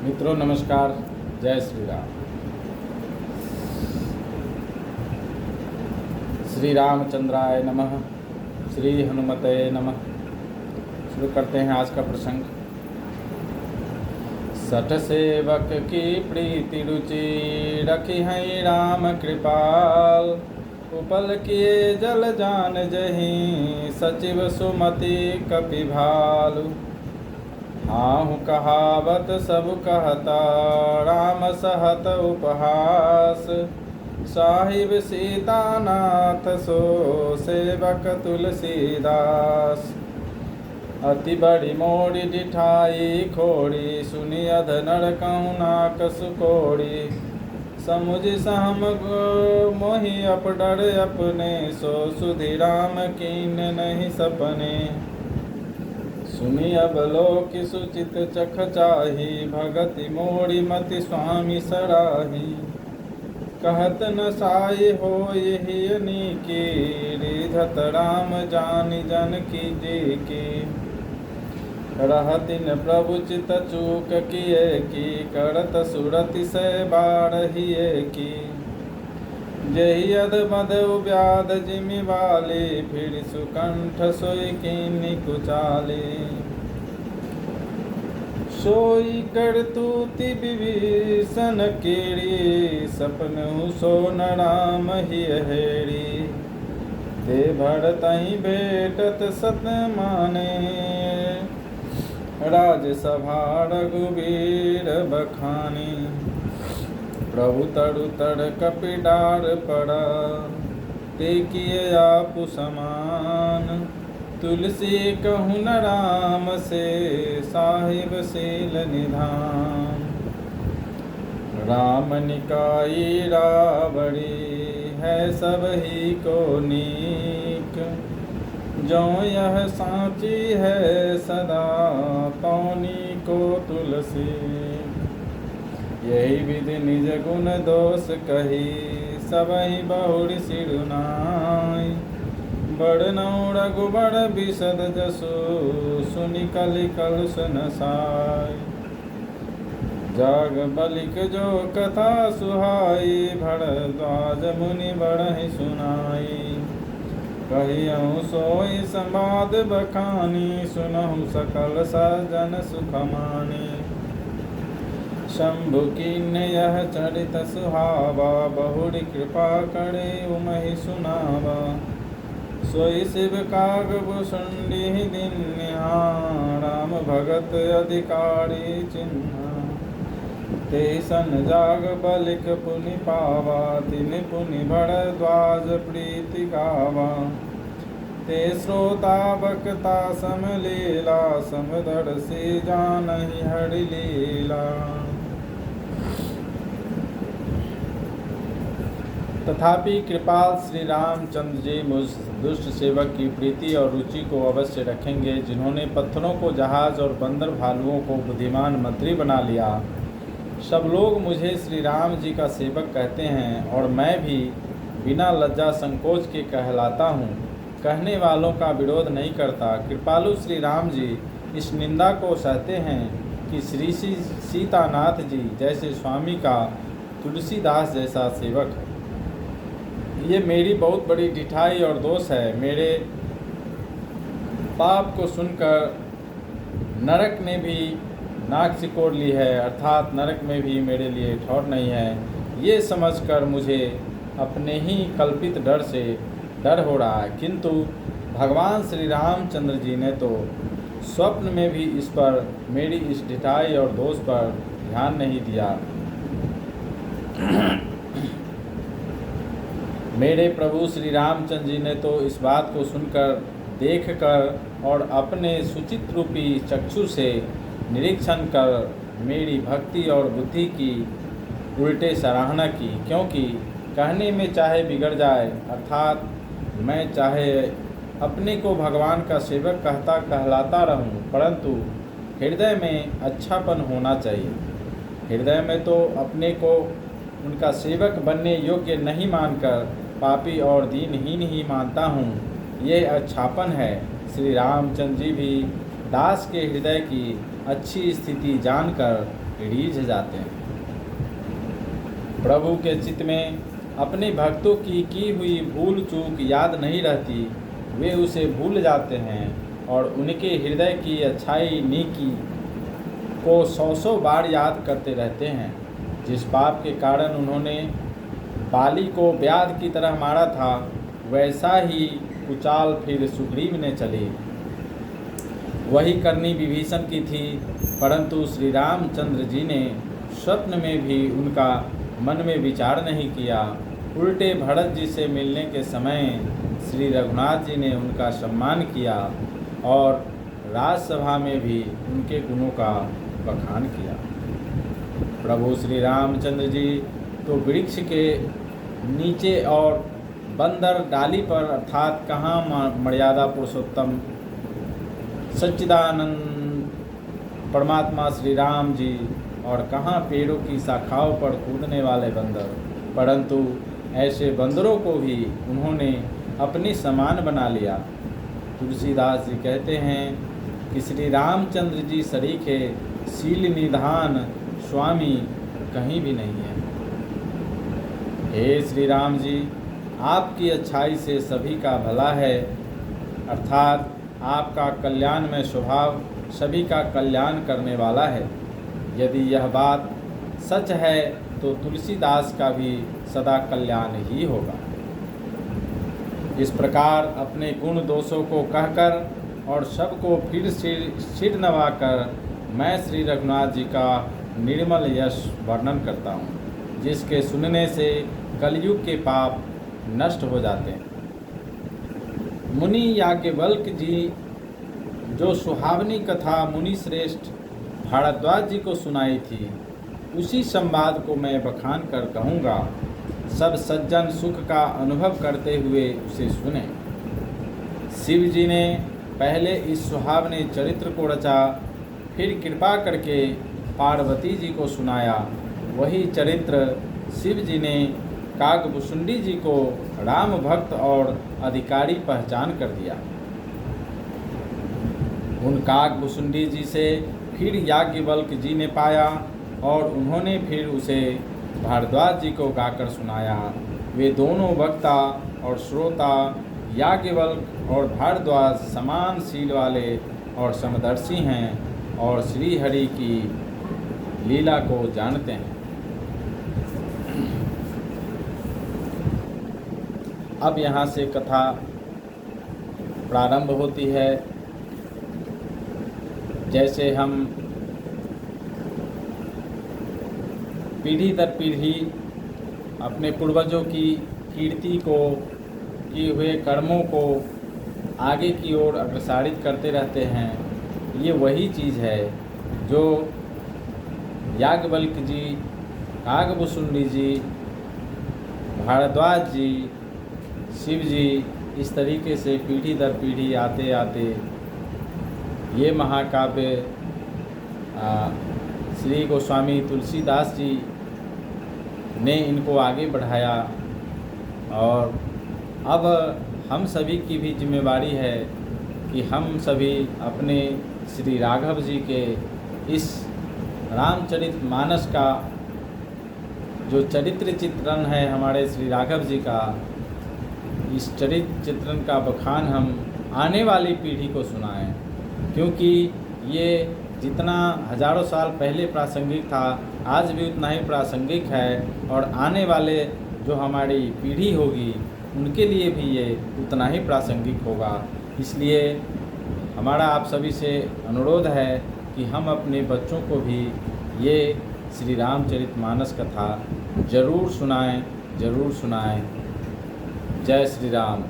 मित्रों नमस्कार, जय श्री राम। श्री रामचंद्राय नमः, श्री हनुमते नमः। शुरू करते हैं आज का प्रसंग। सठ सेवक की प्रीति रुचि रखी है राम कृपाल। उपल किए जल जान जहीं सचिव सुमति कपिभालु। आहु कहावत सब कहता राम सहत उपहास। साहिब सीतानाथ सो सेवक तुलसीदास। अति बड़ी मोड़ी डिठाई खोड़ी सुनी अध नर कहूँ नाक सुकोड़ी। समुझ सहम मोहि अप डर अपने सो सुधि राम कीन नहीं सपने। सुनी अब लोक सुचित चख चाही भगति मोड़ी मति स्वामी सराही। कहत न साई हो यही की रिधत राम जानि जन की जी की। रहतिन प्रभु चित चूक किए की करत सुरति से बारहिए की। जही अध मद व्याध जिमि वाली फिर सुकंठ सोई कीनी कुचाली। सोई करतूति विभीषण कीड़ी सपनु सो न राम ही हेड़ी। ते भरतहि भेटत सत माने राजसभा रघुवीर बखानी। प्रभु तरु तर कपिडार पड़ा ते किए आपु समान। तुलसी कहूँ न राम से साहिब सील निधान। राम निकाई रावड़ी है सब ही को नीक। जो यह साची है सदा पौनी को तुलसी। यही विधि निज गुण दोष कही सबहि बहुरि सिरुनाई। बड़नौ रघुबर बिशद जसु सुनि कलि कलुष नसाई। जाग बलिक जो कथा सुहाई भरद्वाज मुनि बड़हि सुनाई। कहियहु सोई संवाद बखानी सुनहु सकल सज्जन सुखमानी। शंभु कीन यह चरित सुहावा बहुरी कृपा करे उमहि सुनावा। सोई शिव काग भुसुंडी दिन्हा राम भगत अधिकारी चिन्हा। ते सन जाग बलिक पुनि पावा तिनि पुनि भरद्वाज प्रीति गावा। ते श्रोता बकता समलीला समदर्शी जानहि हरि लीला। तथापि कृपाल श्री रामचंद्र जी मुझ दुष्ट सेवक की प्रीति और रुचि को अवश्य रखेंगे, जिन्होंने पत्थरों को जहाज और बंदर भालुओं को बुद्धिमान मंत्री बना लिया। सब लोग मुझे श्री राम जी का सेवक कहते हैं और मैं भी बिना लज्जा संकोच के कहलाता हूँ। कहने वालों का विरोध नहीं करता। कृपालु श्री राम जी इस निंदा को सहते हैं कि श्री सीतानाथ जी जैसे स्वामी का तुलसीदास जैसा सेवक है। ये मेरी बहुत बड़ी ढिठाई और दोष है। मेरे पाप को सुनकर नरक ने भी नाक सिकोड़ ली है, अर्थात नरक में भी मेरे लिए ठौर नहीं है। ये समझकर मुझे अपने ही कल्पित डर से डर हो रहा है, किंतु भगवान श्री रामचंद्र जी ने तो स्वप्न में भी इस पर मेरी इस ढिठाई और दोष पर ध्यान नहीं दिया। मेरे प्रभु श्री रामचंद्र जी ने तो इस बात को सुनकर, देखकर और अपने सुचित रूपी चक्षु से निरीक्षण कर मेरी भक्ति और बुद्धि की उल्टे सराहना की। क्योंकि कहने में चाहे बिगड़ जाए, अर्थात मैं चाहे अपने को भगवान का सेवक कहलाता रहूं, परंतु हृदय में अच्छापन होना चाहिए। हृदय में तो अपने को उनका सेवक बनने योग्य नहीं मानकर पापी और दीनहीन ही मानता हूँ। ये अच्छापन है। श्री रामचंद्र जी भी दास के हृदय की अच्छी स्थिति जानकर रीझ जाते हैं। प्रभु के चित्त में अपने भक्तों की हुई भूल चूक याद नहीं रहती, वे उसे भूल जाते हैं और उनके हृदय की अच्छाई नेकी को 100 बार याद करते रहते हैं। जिस पाप के कारण उन्होंने बाली को व्याध की तरह मारा था, वैसा ही कुचाल फिर सुग्रीव ने चली। वही करनी विभीषण की थी, परंतु श्री रामचंद्र जी ने स्वप्न में भी उनका मन में विचार नहीं किया। उल्टे भरत जी से मिलने के समय श्री रघुनाथ जी ने उनका सम्मान किया और राजसभा में भी उनके गुणों का बखान किया। प्रभु श्री रामचंद्र जी तो वृक्ष के नीचे और बंदर डाली पर, अर्थात कहाँ मर्यादा पुरुषोत्तम सच्चिदानंद परमात्मा श्री राम जी और कहाँ पेड़ों की शाखाओं पर कूदने वाले बंदर, परंतु ऐसे बंदरों को भी उन्होंने अपने समान बना लिया। तुलसीदास जी कहते हैं कि श्री रामचंद्र जी सरीखे शील निधान स्वामी कहीं भी नहीं है। हे श्री राम जी, आपकी अच्छाई से सभी का भला है, अर्थात आपका कल्याणमय स्वभाव सभी का कल्याण करने वाला है। यदि यह बात सच है तो तुलसीदास का भी सदा कल्याण ही होगा। इस प्रकार अपने गुण दोषों को कहकर और सबको फिर सिर नवाकर मैं श्री रघुनाथ जी का निर्मल यश वर्णन करता हूँ, जिसके सुनने से कलयुग के पाप नष्ट हो जाते हैं। मुनि याज्ञवल्क्य जी जो सुहावनी कथा मुनि श्रेष्ठ भारद्वाज जी को सुनाई थी, उसी संवाद को मैं बखान कर कहूँगा। सब सज्जन सुख का अनुभव करते हुए उसे सुने। शिव जी ने पहले इस सुहावने चरित्र को रचा, फिर कृपा करके पार्वती जी को सुनाया। वही चरित्र शिव जी ने काकभुसुंडी जी को राम भक्त और अधिकारी पहचान कर दिया। उन काकभुसुंडी जी से फिर याज्ञवल्क्य जी ने पाया और उन्होंने फिर उसे भारद्वाज जी को गाकर सुनाया। वे दोनों वक्ता और श्रोता याज्ञवल्क्य और भारद्वाज समान शील वाले और समदर्शी हैं और श्री हरि की लीला को जानते हैं। अब यहाँ से कथा प्रारंभ होती है। जैसे हम पीढ़ी दर पीढ़ी अपने पूर्वजों की कीर्ति को, किए हुए कर्मों को आगे की ओर अग्रसारित करते रहते हैं, ये वही चीज़ है जो याज्ञवल्क्य जी, काकभुसुंडी जी, भारद्वाज जी, शिव जी इस तरीके से पीढ़ी दर पीढ़ी आते आते ये महाकाव्य श्री गोस्वामी तुलसीदास जी ने इनको आगे बढ़ाया। और अब हम सभी की भी जिम्मेवारी है कि हम सभी अपने श्री राघव जी के इस रामचरितमानस का जो चरित्र चित्रण है हमारे श्री राघव जी का, इस चरित्र चित्रण का बखान हम आने वाली पीढ़ी को सुनाएं, क्योंकि ये जितना हजारों साल पहले प्रासंगिक था आज भी उतना ही प्रासंगिक है और आने वाले जो हमारी पीढ़ी होगी उनके लिए भी ये उतना ही प्रासंगिक होगा। इसलिए हमारा आप सभी से अनुरोध है कि हम अपने बच्चों को भी ये श्री रामचरितमानस कथा ज़रूर सुनाएं। जय श्री राम।